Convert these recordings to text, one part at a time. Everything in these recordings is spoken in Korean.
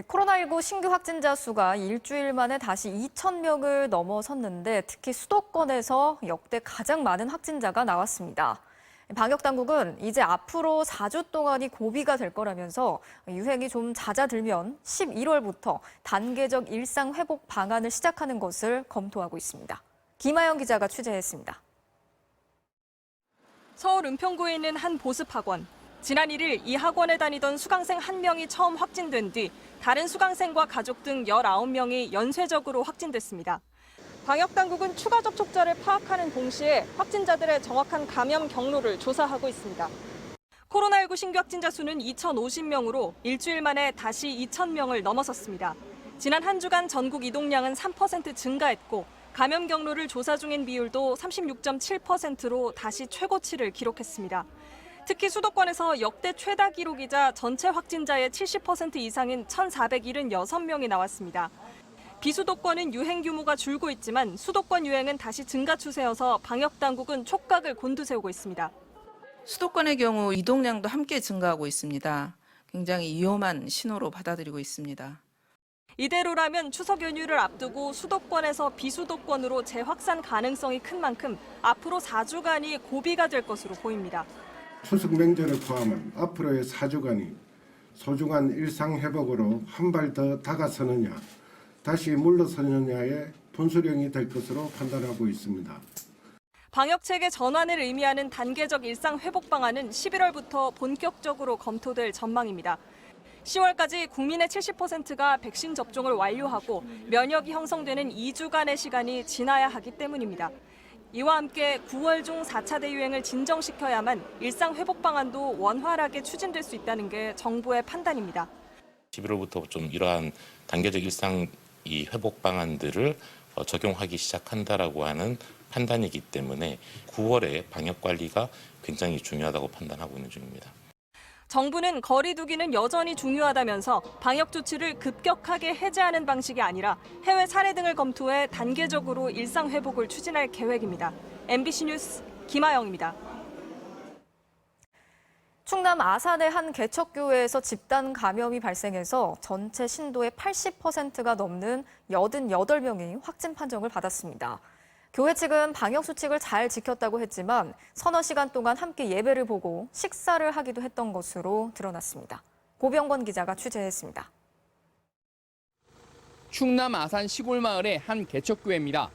코로나19 신규 확진자 수가 일주일 만에 다시 2,000명을 넘어섰는데 특히 수도권에서 역대 가장 많은 확진자가 나왔습니다. 방역당국은 이제 앞으로 4주 동안이 고비가 될 거라면서 유행이 좀 잦아들면 11월부터 단계적 일상 회복 방안을 시작하는 것을 검토하고 있습니다. 김아영 기자가 취재했습니다. 서울 은평구에 있는 한 보습학원. 지난 1일 이 학원에 다니던 수강생 1명이 처음 확진된 뒤 다른 수강생과 가족 등 19명이 연쇄적으로 확진됐습니다. 방역당국은 추가 접촉자를 파악하는 동시에 확진자들의 정확한 감염 경로를 조사하고 있습니다. 코로나19 신규 확진자 수는 2,050명으로 일주일 만에 다시 2,000명을 넘어섰습니다. 지난 한 주간 전국 이동량은 3% 증가했고 감염 경로를 조사 중인 비율도 36.7%로 다시 최고치를 기록했습니다. 특히 수도권에서 역대 최다 기록이자 전체 확진자의 70% 이상인 1,476명이 나왔습니다. 비수도권은 유행 규모가 줄고 있지만 수도권 유행은 다시 증가 추세여서 방역당국은 촉각을 곤두세우고 있습니다. 수도권의 경우 이동량도 함께 증가하고 있습니다. 굉장히 위험한 신호로 받아들이고 있습니다. 이대로라면 추석 연휴를 앞두고 수도권에서 비수도권으로 재확산 가능성이 큰 만큼 앞으로 4주간이 고비가 될 것으로 보입니다. 추석 명절을 포함한 앞으로의 4주간이 소중한 일상 회복으로 한 발 더 다가서느냐, 다시 물러서느냐의 분수령이 될 것으로 판단하고 있습니다. 방역체계 전환을 의미하는 단계적 일상 회복 방안은 11월부터 본격적으로 검토될 전망입니다. 10월까지 국민의 70%가 백신 접종을 완료하고 면역이 형성되는 2주간의 시간이 지나야 하기 때문입니다. 이와 함께 9월 중 4차 대유행을 진정시켜야만 일상 회복 방안도 원활하게 추진될 수 있다는 게 정부의 판단입니다. 11월부터 좀 이러한 단계적 일상 회복 방안들을 적용하기 시작한다라고 하는 판단이기 때문에 9월에 방역 관리가 굉장히 중요하다고 판단하고 있는 중입니다. 정부는 거리 두기는 여전히 중요하다면서 방역 조치를 급격하게 해제하는 방식이 아니라 해외 사례 등을 검토해 단계적으로 일상 회복을 추진할 계획입니다. MBC 뉴스 김아영입니다. 충남 아산의 한 개척교회에서 집단 감염이 발생해서 전체 신도의 80%가 넘는 88명이 확진 판정을 받았습니다. 교회 측은 방역수칙을 잘 지켰다고 했지만 서너 시간 동안 함께 예배를 보고 식사를 하기도 했던 것으로 드러났습니다. 고병권 기자가 취재했습니다. 충남 아산 시골 마을의 한 개척교회입니다.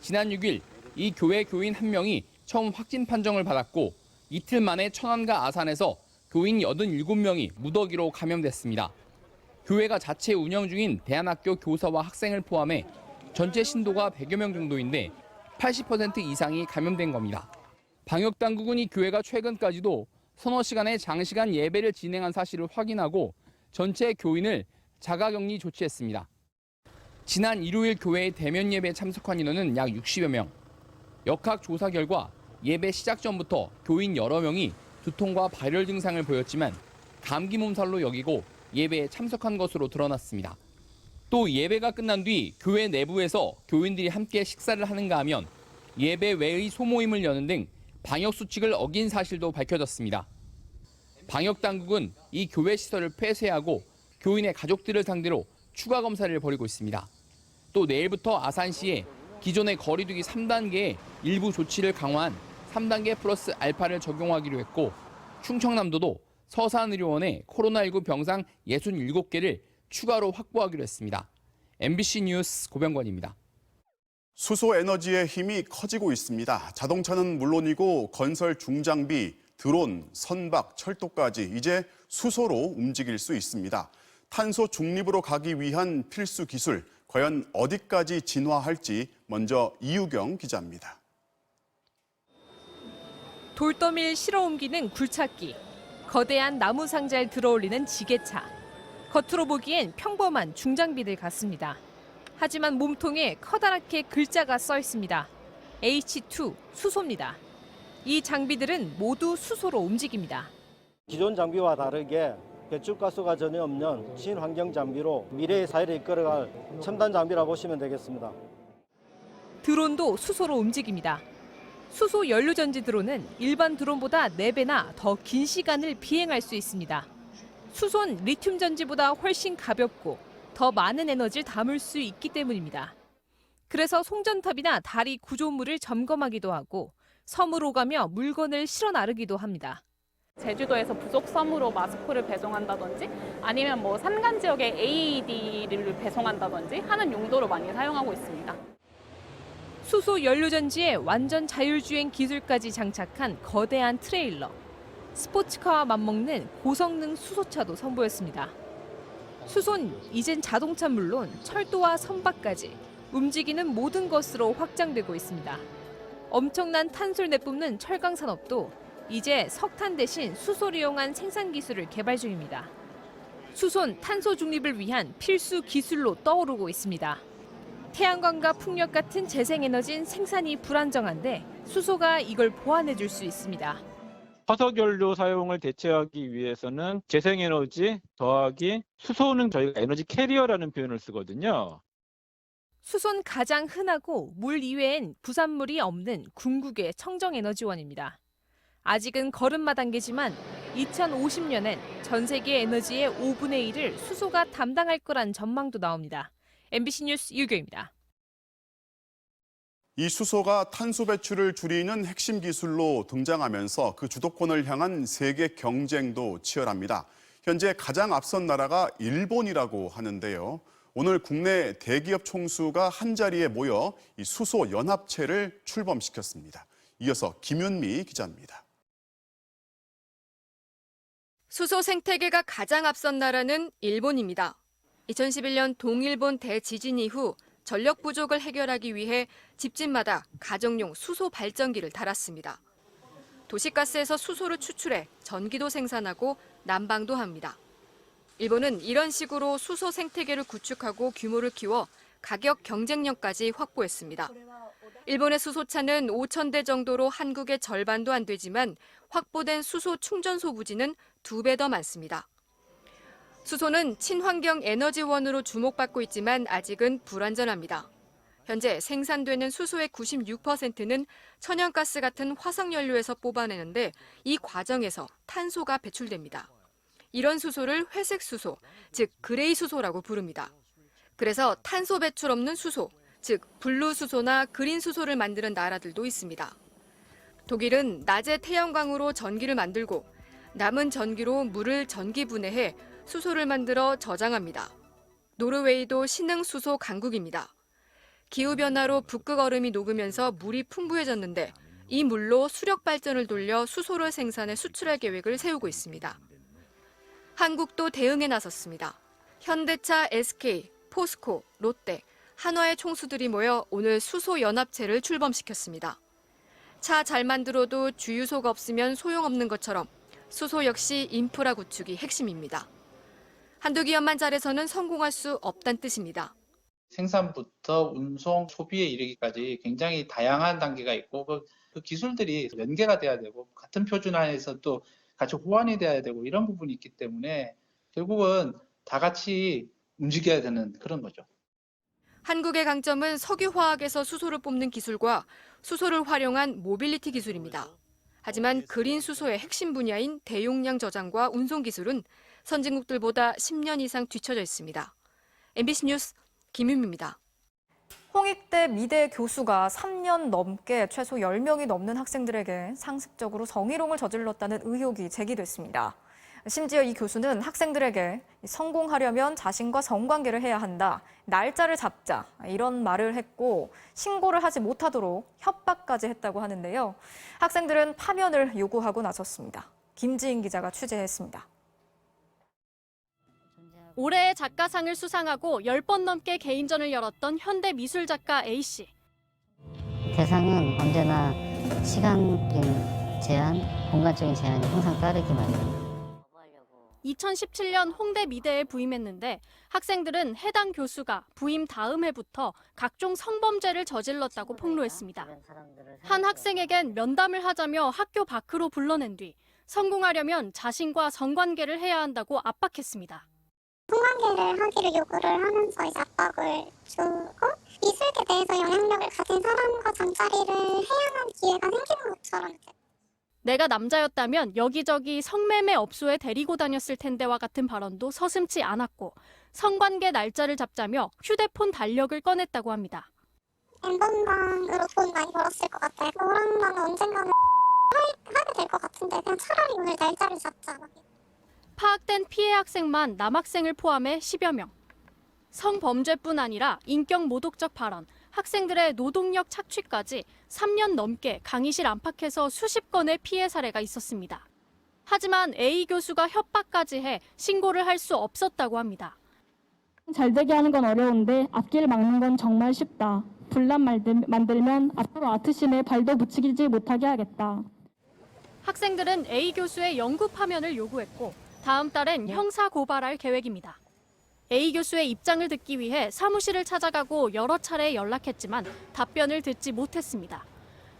지난 6일 이 교회 교인 1명이 처음 확진 판정을 받았고 이틀 만에 천안과 아산에서 교인 87명이 무더기로 감염됐습니다. 교회가 자체 운영 중인 대안학교 교사와 학생을 포함해 전체 신도가 100여 명 정도인데 80% 이상이 감염된 겁니다. 방역당국은 이 교회가 최근까지도 서너 시간의 장시간 예배를 진행한 사실을 확인하고 전체 교인을 자가격리 조치했습니다. 지난 일요일 교회의 대면 예배에 참석한 인원은 약 60여 명. 역학 조사 결과 예배 시작 전부터 교인 여러 명이 두통과 발열 증상을 보였지만 감기 몸살로 여기고 예배에 참석한 것으로 드러났습니다. 또 예배가 끝난 뒤 교회 내부에서 교인들이 함께 식사를 하는가 하면 예배 외의 소모임을 여는 등 방역수칙을 어긴 사실도 밝혀졌습니다. 방역당국은 이 교회 시설을 폐쇄하고 교인의 가족들을 상대로 추가 검사를 벌이고 있습니다. 또 내일부터 아산시에 기존의 거리두기 3단계에 일부 조치를 강화한 3단계 플러스 알파를 적용하기로 했고 충청남도도 서산의료원에 코로나19 병상 67개를 추가로 확보하기로 했습니다. MBC 뉴스 고병권입니다. 수소 에너지의 힘이 커지고 있습니다. 자동차는 물론이고 건설 중장비, 드론, 선박, 철도까지 이제 수소로 움직일 수 있습니다. 탄소 중립으로 가기 위한 필수 기술, 과연 어디까지 진화할지 먼저 이유경 기자입니다. 돌더미를 실어 옮기는 굴착기, 거대한 나무 상자를 들어올리는 지게차. 겉으로 보기엔 평범한 중장비들 같습니다. 하지만 몸통에 커다랗게 글자가 써 있습니다. H2 수소입니다. 이 장비들은 모두 수소로 움직입니다. 기존 장비와 다르게 배출가스가 전혀 없는 친환경 장비로 미래의 사회를 이끌어갈 첨단 장비라고 보시면 되겠습니다. 드론도 수소로 움직입니다. 수소 연료전지 드론은 일반 드론보다 4배나 더 긴 시간을 비행할 수 있습니다. 수소는 리튬 전지보다 훨씬 가볍고 더 많은 에너지를 담을 수 있기 때문입니다. 그래서 송전탑이나 다리 구조물을 점검하기도 하고 섬으로 가며 물건을 실어 나르기도 합니다. 제주도에서 부속 섬으로 마스코를 배송한다든지 아니면 뭐 산간 지역에 AED를 배송한다든지 하는 용도로 많이 사용하고 있습니다. 수소 연료전지에 완전 자율주행 기술까지 장착한 거대한 트레일러. 스포츠카와 맞먹는 고성능 수소차도 선보였습니다. 수소는 이젠 자동차 물론 철도와 선박까지 움직이는 모든 것으로 확장되고 있습니다. 엄청난 탄소를 내뿜는 철강 산업도 이제 석탄 대신 수소를 이용한 생산 기술을 개발 중입니다. 수소는 탄소 중립을 위한 필수 기술로 떠오르고 있습니다. 태양광과 풍력 같은 재생에너지는 생산이 불안정한데 수소가 이걸 보완해 줄 수 있습니다. 화석연료 사용을 대체하기 위해서는 재생에너지 더하기 수소는 저희가 에너지 캐리어라는 표현을 쓰거든요. 수소는 가장 흔하고 물 이외엔 부산물이 없는 궁극의 청정에너지원입니다. 아직은 걸음마 단계지만 2050년엔 전 세계 에너지의 5분의 1을 수소가 담당할 거란 전망도 나옵니다. MBC 뉴스 유교입니다. 이 수소가 탄소 배출을 줄이는 핵심 기술로 등장하면서 그 주도권을 향한 세계 경쟁도 치열합니다. 현재 가장 앞선 나라가 일본이라고 하는데요. 오늘 국내 대기업 총수가 한자리에 모여 이 수소 연합체를 출범시켰습니다. 이어서 김윤미 기자입니다. 수소 생태계가 가장 앞선 나라는 일본입니다. 2011년 동일본 대지진 이후 전력 부족을 해결하기 위해 집집마다 가정용 수소 발전기를 달았습니다. 도시가스에서 수소를 추출해 전기도 생산하고 난방도 합니다. 일본은 이런 식으로 수소 생태계를 구축하고 규모를 키워 가격 경쟁력까지 확보했습니다. 일본의 수소차는 5,000대 정도로 한국의 절반도 안 되지만 확보된 수소 충전소 부지는 2배 더 많습니다. 수소는 친환경 에너지원으로 주목받고 있지만 아직은 불안전합니다. 현재 생산되는 수소의 96%는 천연가스 같은 화석연료에서 뽑아내는데 이 과정에서 탄소가 배출됩니다. 이런 수소를 회색 수소, 즉 그레이 수소라고 부릅니다. 그래서 탄소 배출 없는 수소, 즉 블루 수소나 그린 수소를 만드는 나라들도 있습니다. 독일은 낮에 태양광으로 전기를 만들고 남은 전기로 물을 전기 분해해 수소를 만들어 저장합니다. 노르웨이도 신흥 수소 강국입니다. 기후변화로 북극 얼음이 녹으면서 물이 풍부해졌는데 이 물로 수력 발전을 돌려 수소를 생산해 수출할 계획을 세우고 있습니다. 한국도 대응에 나섰습니다. 현대차, SK, 포스코, 롯데, 한화의 총수들이 모여 오늘 수소 연합체를 출범시켰습니다. 차 잘 만들어도 주유소가 없으면 소용없는 것처럼 수소 역시 인프라 구축이 핵심입니다. 한두 기업만 잘해서는 성공할 수 없다는 뜻입니다. 생산부터 운송, 소비에 이르기까지 굉장히 다양한 단계가 있고 그 기술들이 연계가 돼야 되고 같은 표준 안에서 또 같이 호환이 돼야 되고 이런 부분이 있기 때문에 결국은 다 같이 움직여야 되는 그런 거죠. 한국의 강점은 석유화학에서 수소를 뽑는 기술과 수소를 활용한 모빌리티 기술입니다. 하지만 그린 수소의 핵심 분야인 대용량 저장과 운송 기술은 선진국들보다 10년 이상 뒤처져 있습니다. MBC 뉴스 김윤미입니다. 홍익대 미대 교수가 3년 넘게 최소 10명이 넘는 학생들에게 상습적으로 성희롱을 저질렀다는 의혹이 제기됐습니다. 심지어 이 교수는 학생들에게 성공하려면 자신과 성관계를 해야 한다, 날짜를 잡자 이런 말을 했고 신고를 하지 못하도록 협박까지 했다고 하는데요. 학생들은 파면을 요구하고 나섰습니다. 김지인 기자가 취재했습니다. 올해의 작가상을 수상하고 10번 넘게 개인전을 열었던 현대미술작가 A씨. 대상은 언제나 시간적인 제한, 공간적인 제한이 항상 따르기 마련입니다. 2017년 홍대미대에 부임했는데 학생들은 해당 교수가 부임 다음 해부터 각종 성범죄를 저질렀다고 폭로했습니다. 한 학생에겐 면담을 하자며 학교 밖으로 불러낸 뒤 성공하려면 자신과 성관계를 해야 한다고 압박했습니다. 성관계를 하기를 요구를 하면서 이제 압박을 주고 미술계에 대해서 영향력을 가진 사람과 잠자리를 해야 하는 기회가 생기는 것처럼. 내가 남자였다면 여기저기 성매매 업소에 데리고 다녔을 텐데와 같은 발언도 서슴지 않았고 성관계 날짜를 잡자며 휴대폰 달력을 꺼냈다고 합니다. 엠번방으로 돈 많이 벌었을 것 같아요. 너랑 나는 언젠가는 하게 될 것 같은데 그냥 차라리 오늘 날짜를 잡자. 파악된 피해 학생만 남학생을 포함해 10여 명. 성범죄뿐 아니라 인격 모독적 발언, 학생들의 노동력 착취까지 3년 넘게 강의실 안팎에서 수십 건의 피해 사례가 있었습니다. 하지만 A 교수가 협박까지 해 신고를 할 수 없었다고 합니다. 잘 되게 하는 건 어려운데 앞길 막는 건 정말 쉽다. 분란 만들면 앞으로 아트심에 발도 붙이지 못하게 하겠다. 학생들은 A 교수의 연구 파면을 요구했고 다음 달엔 형사 고발할 계획입니다. A 교수의 입장을 듣기 위해 사무실을 찾아가고 여러 차례 연락했지만 답변을 듣지 못했습니다.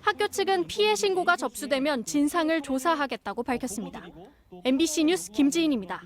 학교 측은 피해 신고가 접수되면 진상을 조사하겠다고 밝혔습니다. MBC 뉴스 김지인입니다.